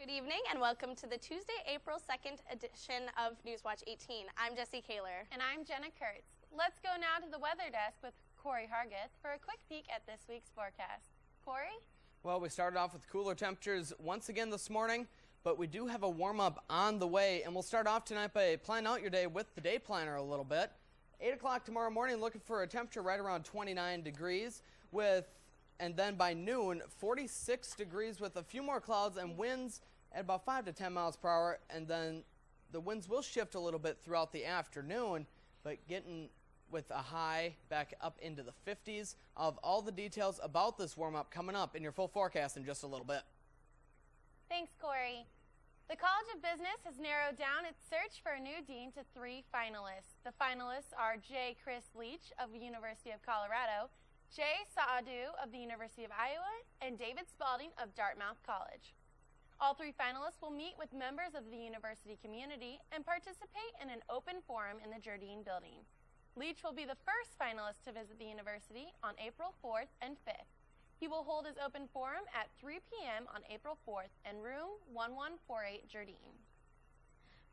Good evening and welcome to the Tuesday, April 2nd edition of Newswatch 18. I'm Jessi, Koehler. And I'm Jenna, Kurtz. Let's go now to the weather desk with Corey Harguth for a quick peek at this week's forecast. Corey? Well, we started off with cooler temperatures once again this morning, but we do have a warm-up on the way, and we'll start off tonight by planning out your day with the day planner a little bit. 8 o'clock tomorrow morning, looking for a temperature right around 29 degrees and then by noon, 46 degrees with a few more clouds and winds at about 5 to 10 miles per hour. And then the winds will shift a little bit throughout the afternoon, but getting with a high back up into the 50s. I'll have all the details about this warm-up coming up in your full forecast in just a little bit. Thanks, Corey. The College of Business has narrowed down its search for a new dean to 3 finalists. The finalists are J. Chris Leach of the University of Colorado, Jay Saadu of the University of Iowa, and David Spalding of Dartmouth College. All 3 finalists will meet with members of the university community and participate in an open forum in the Jardine building. Leach will be the first finalist to visit the university on April 4th and 5th. He will hold his open forum at 3 p.m. on April 4th in room 1148 Jardine.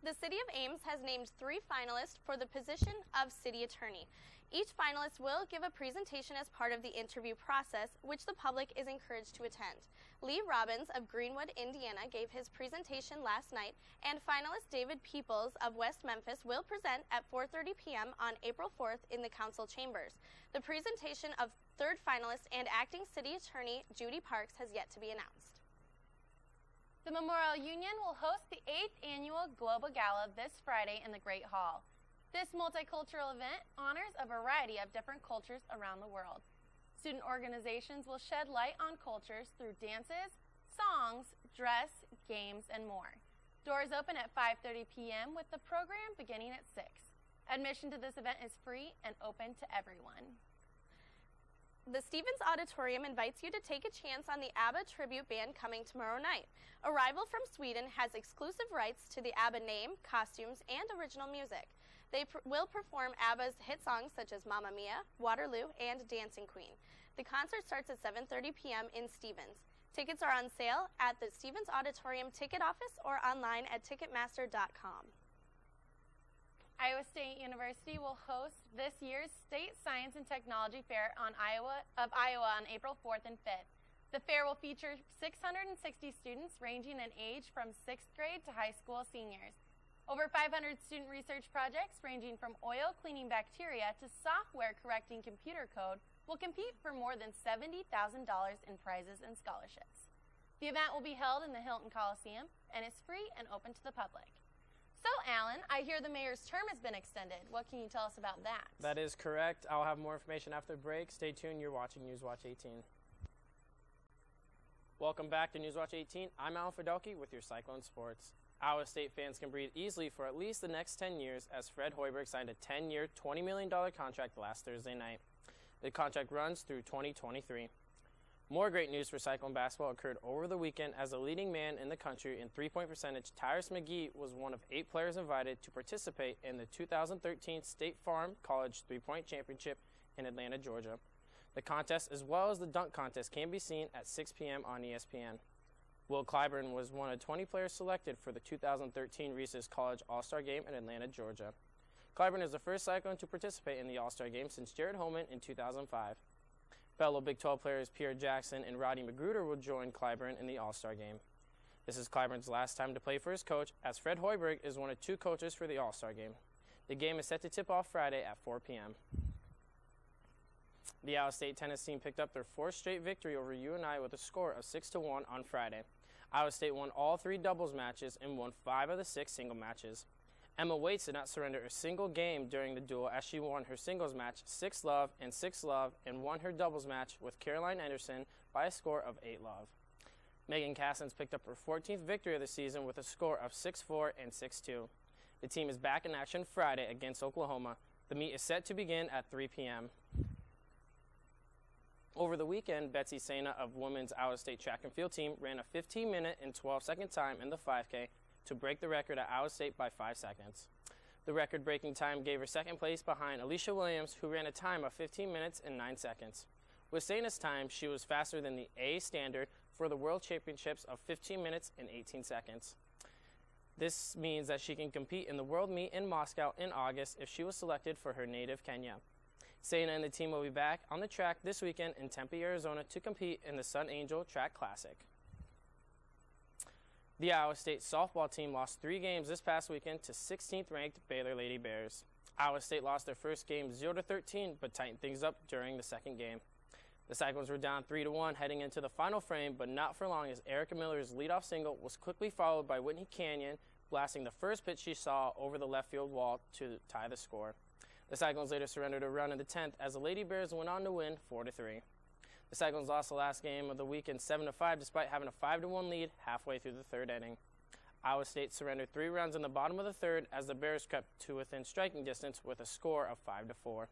The City of Ames has named 3 finalists for the position of City Attorney. Each finalist will give a presentation as part of the interview process, which the public is encouraged to attend. Lee Robbins of Greenwood, Indiana, gave his presentation last night, and finalist David Peoples of West Memphis will present at 4:30 p.m. on April 4th in the council chambers. The presentation of 3rd finalist and acting City Attorney Judy Parks has yet to be announced. The Memorial Union will host the 8th annual Global Gala this Friday in the Great Hall. This multicultural event honors a variety of different cultures around the world. Student organizations will shed light on cultures through dances, songs, dress, games, and more. Doors open at 5:30 p.m. with the program beginning at 6. Admission to this event is free and open to everyone. The Stevens Auditorium invites you to take a chance on the ABBA tribute band coming tomorrow night. Arrival from Sweden has exclusive rights to the ABBA name, costumes, and original music. They will perform ABBA's hit songs such as Mamma Mia, Waterloo, and Dancing Queen. The concert starts at 7:30 p.m. in Stevens. Tickets are on sale at the Stevens Auditorium ticket office or online at Ticketmaster.com. Iowa State University will host this year's State Science and Technology Fair of Iowa on April 4th and 5th. The fair will feature 660 students ranging in age from 6th grade to high school seniors. Over 500 student research projects ranging from oil cleaning bacteria to software correcting computer code will compete for more than $70,000 in prizes and scholarships. The event will be held in the Hilton Coliseum and is free and open to the public. So, Alan, I hear the mayor's term has been extended. What can you tell us about that? That is correct. I'll have more information after the break. Stay tuned. You're watching Newswatch 18. Welcome back to Newswatch 18. I'm Alan Fiddelke with your Cyclone Sports. Iowa State fans can breathe easily for at least the next 10 years as Fred Hoiberg signed a 10-year, $20 million contract last Thursday night. The contract runs through 2023. More great news for Cyclone basketball occurred over the weekend as the leading man in the country in three-point percentage, Tyrus McGee, was one of 8 players invited to participate in the 2013 State Farm College Three-Point Championship in Atlanta, Georgia. The contest, as well as the dunk contest, can be seen at 6 p.m. on ESPN. Will Clyburn was one of 20 players selected for the 2013 Reese's College All-Star Game in Atlanta, Georgia. Clyburn is the first Cyclone to participate in the All-Star Game since Jared Holman in 2005. Fellow Big 12 players Pierre Jackson and Roddy Magruder will join Clyburn in the All-Star Game. This is Clyburn's last time to play for his coach, as Fred Hoiberg is one of 2 coaches for the All-Star Game. The game is set to tip off Friday at 4 p.m. The Iowa State tennis team picked up their 4th straight victory over UNI with a score of 6-1 on Friday. Iowa State won all 3 doubles matches and won 5 of the 6 single matches. Emma Waits did not surrender a single game during the duel as she won her singles match 6-love and 6-love and won her doubles match with Caroline Anderson by a score of 8-love. Megan Cassins picked up her 14th victory of the season with a score of 6-4 and 6-2. The team is back in action Friday against Oklahoma. The meet is set to begin at 3 p.m. Over the weekend, Betsy Sena of women's Iowa State track and field team ran a 15-minute and 12-second time in the 5K to break the record at Iowa State by 5 seconds. The record-breaking time gave her second place behind Alicia Williams, who ran a time of 15 minutes and 9 seconds. With Sena's time, she was faster than the A standard for the World Championships of 15 minutes and 18 seconds. This means that she can compete in the World Meet in Moscow in August if she was selected for her native Kenya. Sena and the team will be back on the track this weekend in Tempe, Arizona to compete in the Sun Angel Track Classic. The Iowa State softball team lost 3 games this past weekend to 16th ranked Baylor Lady Bears. Iowa State lost their first game 0-13 but tightened things up during the second game. The Cyclones were down 3-1 heading into the final frame, but not for long as Erica Miller's leadoff single was quickly followed by Whitney Canyon blasting the first pitch she saw over the left field wall to tie the score. The Cyclones later surrendered a run in the 10th as the Lady Bears went on to win 4-3. The Cyclones lost the last game of the weekend 7-5 despite having a 5-1 lead halfway through the third inning. Iowa State surrendered 3 runs in the bottom of the third as the Bears crept to within striking distance with a score of 5-4.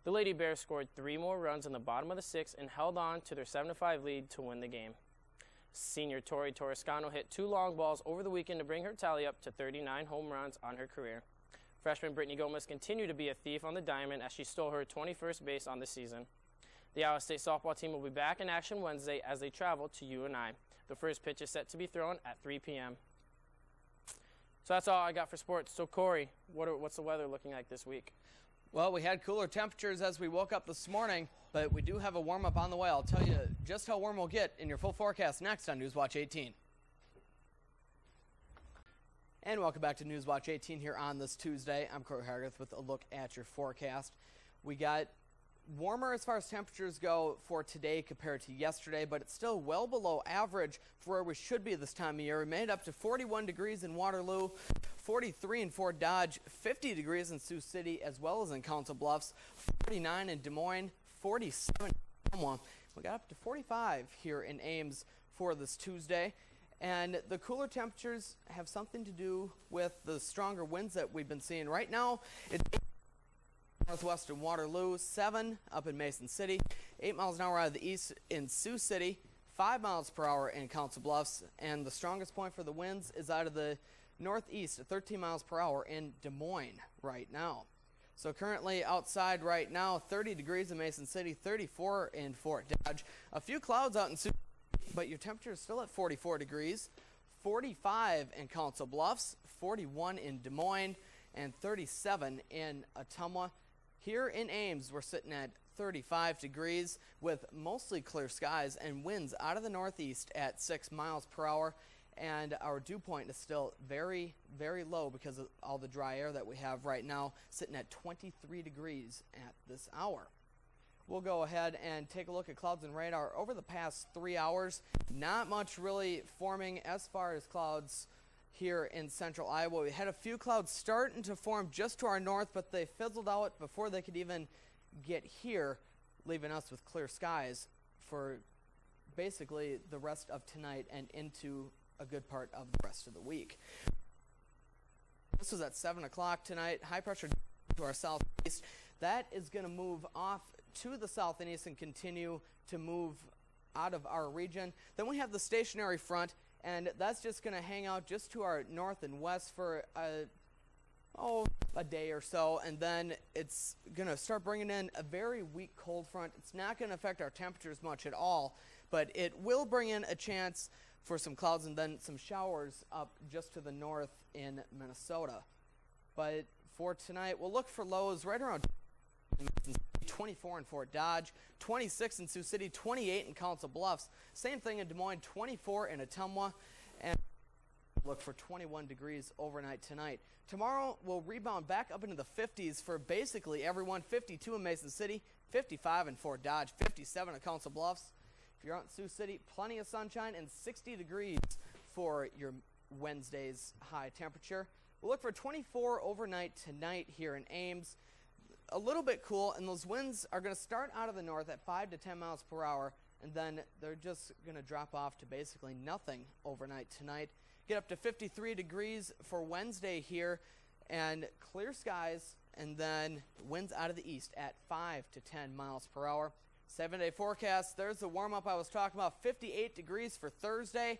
The Lady Bears scored 3 more runs in the bottom of the 6th and held on to their 7-5 lead to win the game. Senior Tori Torrescano hit 2 long balls over the weekend to bring her tally up to 39 home runs on her career. Freshman Brittany Gomez continued to be a thief on the diamond as she stole her 21st base on the season. The Iowa State softball team will be back in action Wednesday as they travel to UNI. The first pitch is set to be thrown at 3 p.m. So that's all I got for sports. So Corey, what's the weather looking like this week? Well, we had cooler temperatures as we woke up this morning, but we do have a warm-up on the way. I'll tell you just how warm we'll get in your full forecast next on Newswatch 18. And welcome back to Newswatch 18 here on this Tuesday. I'm Corey Harguth with a look at your forecast. We got warmer as far as temperatures go for today compared to yesterday, but it's still well below average for where we should be this time of year. We made it up to 41 degrees in Waterloo, 43 in Fort Dodge, 50 degrees in Sioux City, as well as in Council Bluffs, 49 in Des Moines, 47 in Tumwa. We got up to 45 here in Ames for this Tuesday. And the cooler temperatures have something to do with the stronger winds that we've been seeing. Right now, it's northwest in Waterloo, 7 up in Mason City, 8 miles an hour out of the east in Sioux City, 5 miles per hour in Council Bluffs, and the strongest point for the winds is out of the northeast at 13 miles per hour in Des Moines right now. So currently outside right now, 30 degrees in Mason City, 34 in Fort Dodge, a few clouds out in Sioux City, but your temperature is still at 44 degrees, 45 in Council Bluffs, 41 in Des Moines, and 37 in Ottumwa. Here in Ames, we're sitting at 35 degrees with mostly clear skies and winds out of the northeast at 6 miles per hour. And our dew point is still very, very low because of all the dry air that we have right now, sitting at 23 degrees at this hour. We'll go ahead and take a look at clouds and radar. Over the past 3 hours, not much really forming as far as clouds here in central Iowa. We had a few clouds starting to form just to our north, but they fizzled out before they could even get here, leaving us with clear skies for basically the rest of tonight and into a good part of the rest of the week. This was at 7 o'clock tonight. High pressure to our southeast. That is going to move off to the south and east and continue to move out of our region. Then we have the stationary front, and that's just going to hang out just to our north and west for a day or so, and then it's going to start bringing in a very weak cold front. It's not going to affect our temperatures much at all, but it will bring in a chance for some clouds and then some showers up just to the north in Minnesota. But for tonight, we'll look for lows right around 24 in Fort Dodge, 26 in Sioux City, 28 in Council Bluffs. Same thing in Des Moines, 24 in Ottumwa, and look for 21 degrees overnight tonight. Tomorrow, we'll rebound back up into the 50s for basically everyone. 52 in Mason City, 55 in Fort Dodge, 57 in Council Bluffs. If you're out in Sioux City, plenty of sunshine and 60 degrees for your Wednesday's high temperature. We'll look for 24 overnight tonight here in Ames. A little bit cool, and those winds are going to start out of the north at 5 to 10 miles per hour, and then they're just going to drop off to basically nothing overnight tonight. Get up to 53 degrees for Wednesday here, and clear skies, and then winds out of the east at 5 to 10 miles per hour. 7-day forecast, there's the warm-up I was talking about, 58 degrees for Thursday,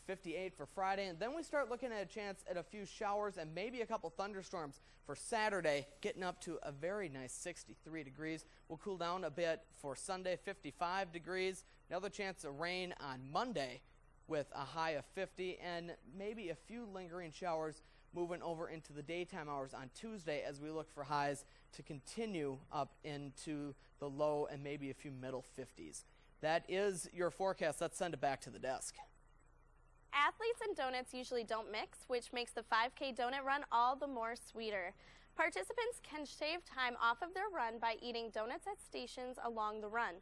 58 for Friday, and then we start looking at a chance at a few showers and maybe a couple thunderstorms for Saturday, getting up to a very nice 63 degrees. We'll cool down a bit for Sunday, 55 degrees, Another chance of rain on Monday with a high of 50 and maybe a few lingering showers moving over into the daytime hours on Tuesday as we look for highs to continue up into the low and maybe a few middle 50s. That is your forecast. Let's send it back to the desk. Athletes and donuts usually don't mix, which makes the 5K donut run all the more sweeter. Participants can shave time off of their run by eating donuts at stations along the run.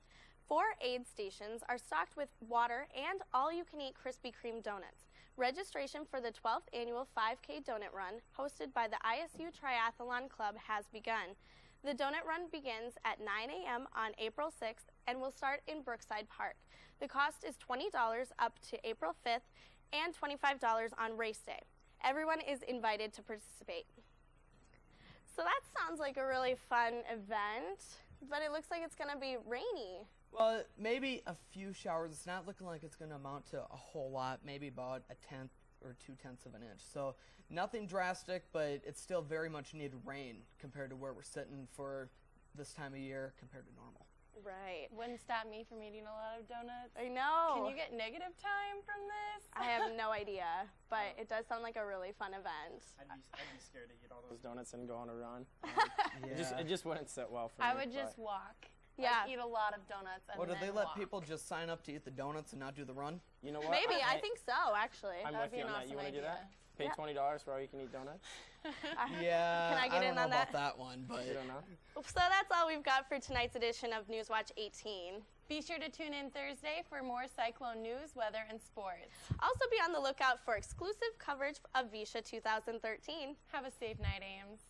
4 aid stations are stocked with water and all-you-can-eat Krispy Kreme donuts. Registration for the 12th annual 5K donut run, hosted by the ISU Triathlon Club, has begun. The donut run begins at 9 a.m. on April 6th and will start in Brookside Park. The cost is $20 up to April 5th and $25 on race day. Everyone is invited to participate. So that sounds like a really fun event, but it looks like it's going to be rainy. Well, maybe a few showers. It's not looking like it's going to amount to a whole lot, maybe about 1/10 or 2/10 of an inch. So nothing drastic, but it's still very much needed rain compared to where we're sitting for this time of year compared to normal. Right. Wouldn't stop me from eating a lot of donuts. I know. Can you get negative time from this? I have no idea, but it does sound like a really fun event. I'd be scared to eat all those donuts and go on a run. Yeah. It just wouldn't sit well for me. I would just walk. Yeah. Like, eat a lot of donuts and Or do then they let walk. people just sign up to eat the donuts and not do the run? You know what? Maybe. I think so, actually. I'm That would with be you an on that. awesome You want to do idea. that? Pay Yeah. $20 for all you can eat donuts? Yeah, Can I get don't in know on about that? that one, but You don't know? So that's all we've got for tonight's edition of Newswatch 18. Be sure to tune in Thursday for more cyclone news, weather, and sports. Also be on the lookout for exclusive coverage of Visha 2013. Have a safe night, Ames.